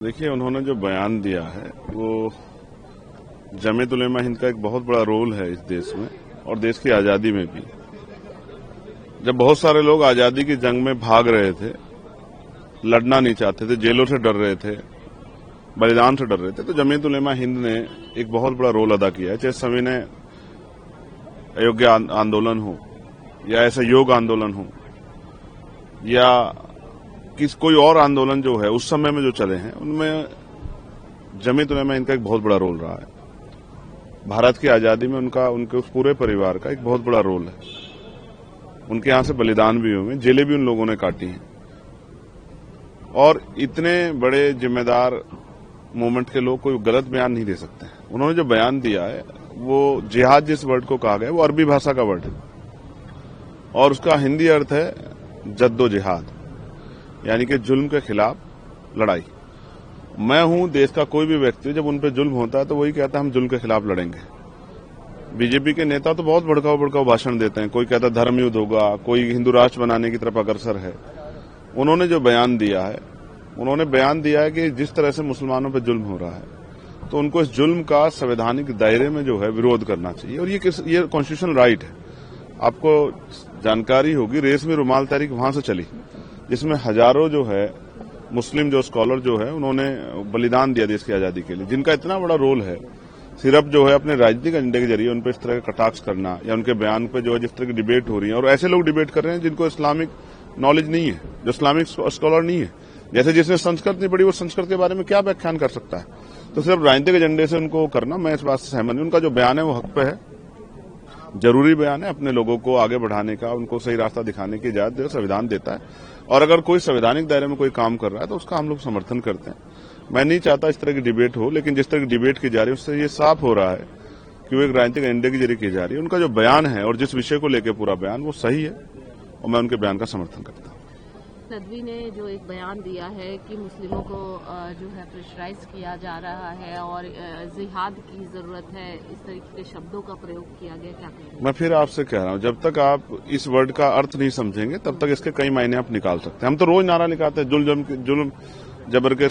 देखिए, उन्होंने जो बयान दिया है वो जमीयत उलेमा हिंद का एक बहुत बड़ा रोल है इस देश में और देश की आजादी में भी। जब बहुत सारे लोग आजादी की जंग में भाग रहे थे, लड़ना नहीं चाहते थे, जेलों से डर रहे थे, बलिदान से डर रहे थे, तो जमीयत उलेमा हिंद ने एक बहुत बड़ा रोल अदा किया है। चाहे सविनय अयोग्य आंदोलन हो या ऐसा योग आंदोलन हो या कोई और आंदोलन जो है उस समय में जो चले हैं, उनमें जमीयत उलेमा हिंद का एक बहुत बड़ा रोल रहा है। भारत की आजादी में उनके उस पूरे परिवार का एक बहुत बड़ा रोल है। उनके यहां से बलिदान भी हुए, जेलें भी उन लोगों ने काटी हैं। और इतने बड़े जिम्मेदार मूवमेंट के लोग कोई गलत बयान नहीं दे सकते हैं। उन्होंने जो बयान दिया है वो जिहाद जिस वर्ड को कहा गया वो अरबी भाषा का वर्ड है और उसका हिंदी अर्थ है जद्दोजिहाद, यानी कि जुल्म के खिलाफ लड़ाई। मैं हूं देश का कोई भी व्यक्ति, जब उन पे जुल्म होता है तो वही कहता है हम जुल्म के खिलाफ लड़ेंगे। बीजेपी के नेता तो बहुत भड़काऊ भाषण देते हैं, कोई कहता है धर्म युद्ध होगा, कोई हिंदू राष्ट्र बनाने की तरफ अग्रसर है। उन्होंने जो बयान दिया है, उन्होंने बयान दिया है कि जिस तरह से मुसलमानों पर जुल्म हो रहा है तो उनको इस जुल्म का संवैधानिक दायरे में जो है विरोध करना चाहिए और ये कॉन्स्टिट्यूशनल राइट है। आपको जानकारी होगी, रेस में रुमाल तहरीक वहां से चली जिसमें हजारों जो है मुस्लिम जो स्कॉलर जो है उन्होंने बलिदान दिया देश की आजादी के लिए, जिनका इतना बड़ा रोल है। सिर्फ जो है अपने राजनीतिक एजेंडे के जरिए उन पर इस तरह का कटाक्ष करना या उनके बयान पे जो है जिस तरह की डिबेट हो रही है, और ऐसे लोग डिबेट कर रहे हैं जिनको इस्लामिक नॉलेज नहीं है, जो इस्लामिक स्कॉलर नहीं है। जैसे जिसने संस्कृत नहीं पढ़ी वो संस्कृत के बारे में क्या व्याख्यान कर सकता है। तो सिर्फ राजनीतिक एजेंडे से उनको करना, मैं इस बात से सहमत नहीं। उनका जो बयान है वो हक पे है, जरूरी बयान है, अपने लोगों को आगे बढ़ाने का, उनको सही रास्ता दिखाने की इजाजत संविधान देता है। और अगर कोई संवैधानिक दायरे में कोई काम कर रहा है तो उसका हम लोग समर्थन करते हैं। मैं नहीं चाहता इस तरह की डिबेट हो, लेकिन जिस तरह की डिबेट की जा रही है उससे ये साफ हो रहा है कि वो एक राजनीतिक एजेंडे के जरिए की जा रही है। उनका जो बयान है और जिस विषय को लेकर पूरा बयान वो सही है और मैं उनके बयान का समर्थन करता हूँ। नदवी ने जो एक बयान दिया है कि मुस्लिमों को जो है प्रेशराइज किया जा रहा है और जिहाद की जरूरत है, इस तरीके के शब्दों का प्रयोग किया गया, क्या कहेंगे? मैं फिर आपसे कह रहा हूं, जब तक आप इस वर्ड का अर्थ नहीं समझेंगे तब तक इसके कई मायने आप निकाल सकते हैं। हम तो रोज नारा निकालते हैं, जुल्म जबर के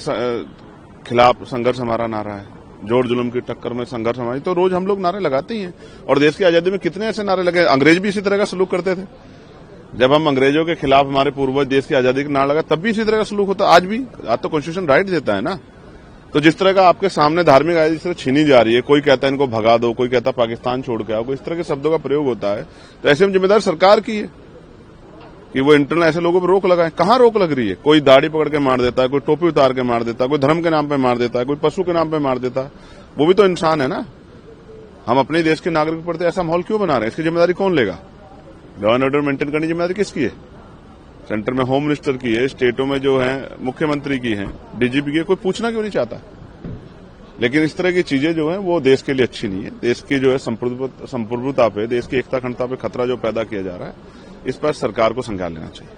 खिलाफ संघर्ष हमारा नारा है, जोर जुल्म की टक्कर में संघर्ष हमारी, तो रोज हम लोग नारे लगाते ही हैं। और देश की आजादी में कितने ऐसे नारे लगे, अंग्रेज भी इसी तरह का सलूक करते थे। जब हम अंग्रेजों के खिलाफ हमारे पूर्वज देश की आजादी का नारा लगा तब भी इसी तरह का सलूक होता। आज भी, आज तो कॉन्स्टिट्यूशन राइट देता है ना। तो जिस तरह का आपके सामने धार्मिक आजादी जिस तरह छीनी जा रही है, कोई कहता है इनको भगा दो, कोई कहता है पाकिस्तान छोड़ के आओ, कोई इस तरह के शब्दों का प्रयोग होता है, तो ऐसे में जिम्मेदार सरकार की है कि वो इंटरनल ऐसे लोगों पर रोक लगाए। कहां रोक लग रही है? कोई दाढ़ी पकड़ के मार देता है, कोई टोपी उतार के मार देता है, कोई धर्म के नाम पे मार देता है, कोई पशु के नाम पे मार देता है। वो भी तो इंसान है ना। हम अपने देश के नागरिक पढ़ते ऐसा माहौल क्यों बना रहे हैं? इसकी जिम्मेदारी कौन लेगा? लॉ एंड ऑर्डर मेंटेन करने की जिम्मेदारी किसकी है? सेंटर में होम मिनिस्टर की है, स्टेटों में जो है मुख्यमंत्री की है, डीजीपी की है। कोई पूछना क्यों नहीं चाहता? लेकिन इस तरह की चीजें जो है वो देश के लिए अच्छी नहीं है। देश की जो है संप्रभुता पे, देश की एकता अखंडता पे खतरा जो पैदा किया जा रहा है, इस पर सरकार को संज्ञान लेना चाहिए।